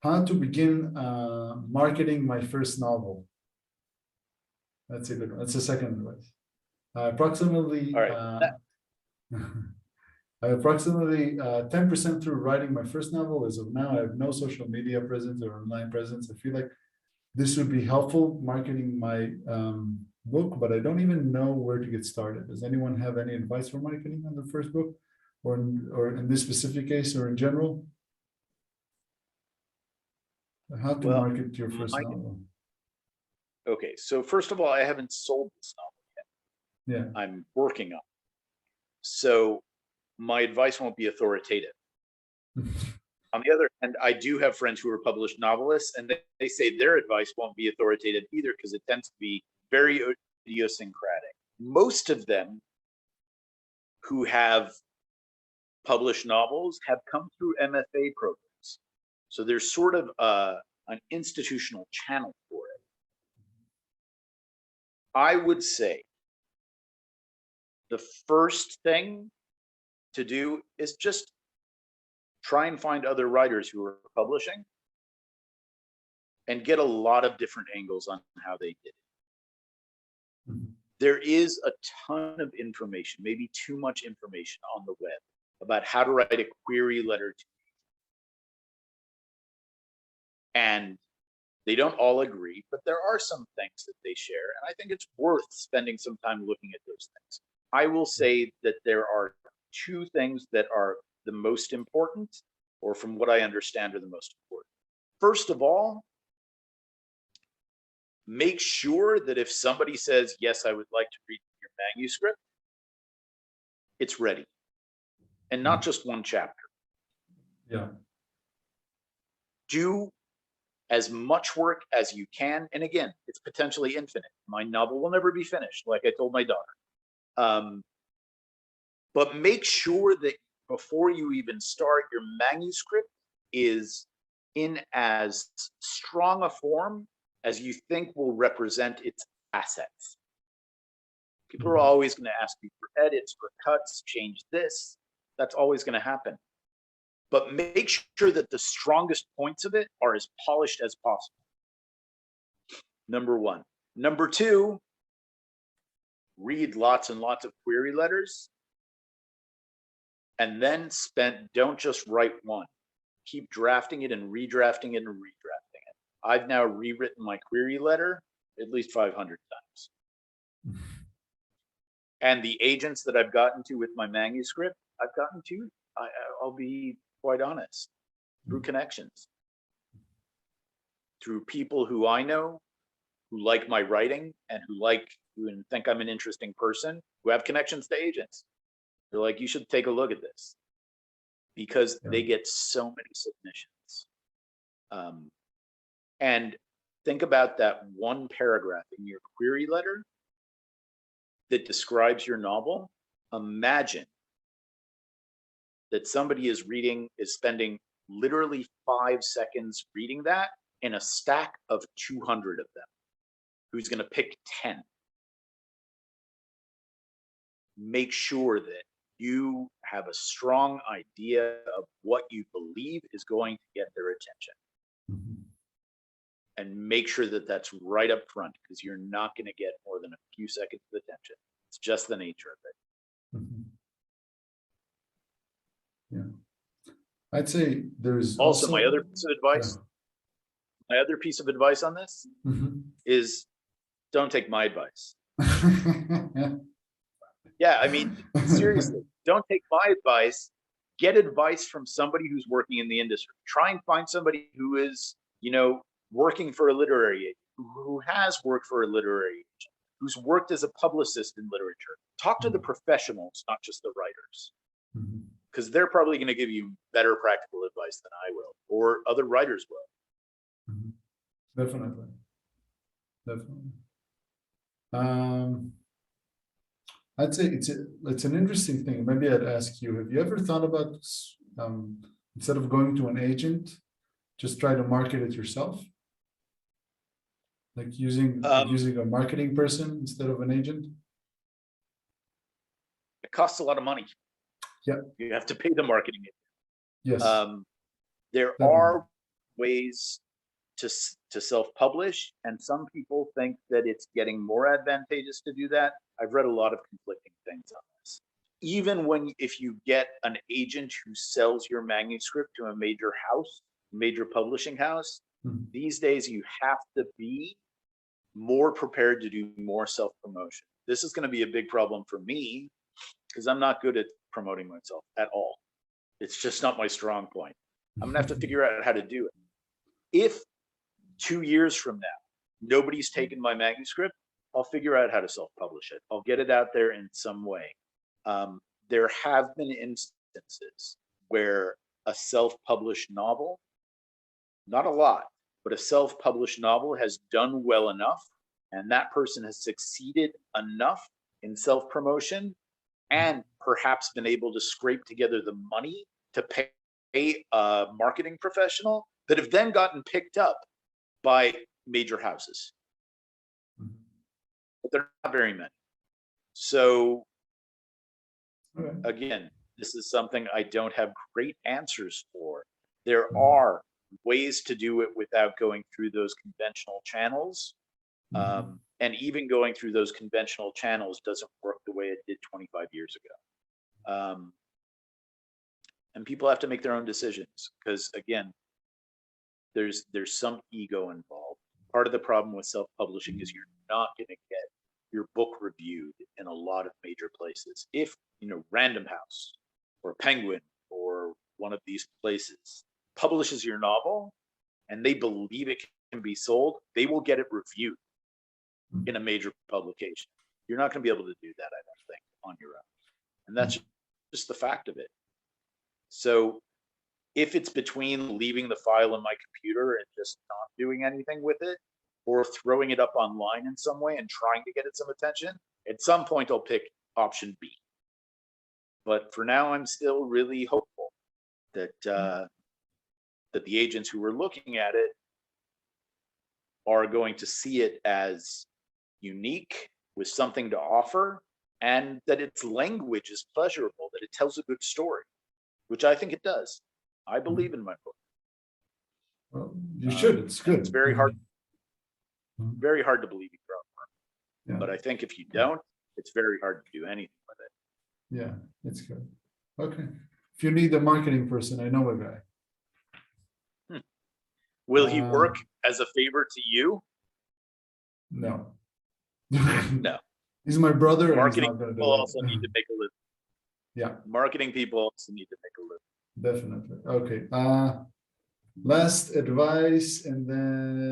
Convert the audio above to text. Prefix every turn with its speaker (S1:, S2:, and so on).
S1: How to begin marketing my first novel. That's a good one. That's the second advice. Approximately, approximately 10% through writing my first novel. As of now, I have no social media presence or online presence. I feel like this would be helpful marketing my book, but I don't even know where to get started. Does anyone have any advice for marketing on the first book, or in this specific case, or in general? How to market your first novel?
S2: Okay, so first of all, I haven't sold this novel yet.
S1: Yeah,
S2: I'm working on it. So my advice won't be authoritative. On the other hand, I do have friends who are published novelists, and they say their advice won't be authoritative either because it tends to be very idiosyncratic. Most of them who have published novels have come through MFA programs. So there's sort of an institutional channel for it. I would say the first thing to do is just try and find other writers who are publishing and get a lot of different angles on how they did it. There is a ton of information, maybe too much information on the web about how to write a query letter to, and they don't all agree, but there are some things that they share, and I think it's worth spending some time looking at those things. I will say that there are two things that are the most important, or from what I understand are the most important. First of all, make sure that if somebody says, yes, I would like to read your manuscript, it's ready, and not just one chapter.
S1: yeah.
S2: Do as much work as you can, and again, it's potentially infinite. My novel will never be finished, like I told my daughter. But make sure that before you even start, your manuscript is in as strong a form as you think will represent its assets. People are always going to ask you for edits, for cuts, change this. That's always going to happen. But make sure that the strongest points of it are as polished as possible. Number one. Number two, read lots and lots of query letters. And then don't just write one. Keep drafting it and redrafting it and redrafting it. I've now rewritten my query letter at least 500 times. And the agents that I've gotten to with my manuscript, I've gotten to, I'll be quite honest, through connections, through people who I know, who like my writing and who think I'm an interesting person, who have connections to agents. They're like, you should take a look at this, because they get so many submissions. And think about that one paragraph in your query letter that describes your novel. Imagine that somebody is spending literally 5 seconds reading that in a stack of 200 of them, who's going to pick 10. Make sure that you have a strong idea of what you believe is going to get their attention. And make sure that that's right up front, because you're not going to get more than a few seconds of attention. It's just the nature of it.
S1: Yeah. I'd say there's
S2: also my other piece of advice. Yeah. My other piece of advice on this is don't take my advice. Yeah, I mean, seriously, don't take my advice. Get advice from somebody who's working in the industry. Try and find somebody who is, working for a literary agent, who has worked for a literary agent, who's worked as a publicist in literature. Talk to the professionals, not just the writers, because they're probably going to give you better practical advice than I will, or other writers will.
S1: Definitely. I'd say it's an interesting thing. Maybe I'd ask you, have you ever thought about instead of going to an agent, just try to market it yourself? Like using a marketing person instead of an agent?
S2: It costs a lot of money.
S1: Yeah.
S2: You have to pay the marketing agent.
S1: Yes.
S2: There are ways to self-publish, and some people think that it's getting more advantageous to do that. I've read a lot of conflicting things on this. Even if you get an agent who sells your manuscript to a major publishing house, these days you have to be more prepared to do more self-promotion. This is going to be a big problem for me because I'm not good at promoting myself at all. It's just not my strong point. I'm going to have to figure out how to do it. If 2 years from now, nobody's taken my manuscript, I'll figure out how to self-publish it. I'll get it out there in some way. There have been instances where a self-published novel, not a lot, but a self-published novel has done well enough, and that person has succeeded enough in self-promotion and perhaps been able to scrape together the money to pay a marketing professional that have then gotten picked up by major houses. But they're not very many. So again, this is something I don't have great answers for. There are ways to do it without going through those conventional channels. And even going through those conventional channels doesn't work the way it did 25 years ago. And people have to make their own decisions because, again, there's some ego involved. Part of the problem with self-publishing is you're not going to get your book reviewed in a lot of major places. If, Random House or Penguin or one of these places publishes your novel and they believe it can be sold, they will get it reviewed in a major publication. You're not going to be able to do that, I don't think, on your own. And that's just the fact of it. So if it's between leaving the file in my computer and just not doing anything with it, or throwing it up online in some way and trying to get it some attention, at some point I'll pick option B. But for now, I'm still really hopeful that that the agents who are looking at it are going to see it as unique with something to offer, and that its language is pleasurable, that it tells a good story, which I think it does. I believe in my book.
S1: Well, you should. It's good.
S2: It's very hard. Very hard to believe in your own work. But I think if you don't, it's very hard to do anything with it.
S1: Yeah, it's good. Okay. If you need a marketing person, I know a guy.
S2: Will he work as a favor to you?
S1: No.
S2: No.
S1: He's my brother.
S2: Marketing people also need to make a living.
S1: Yeah.
S2: Marketing people also need to make a living.
S1: Definitely. Okay. Last advice, and then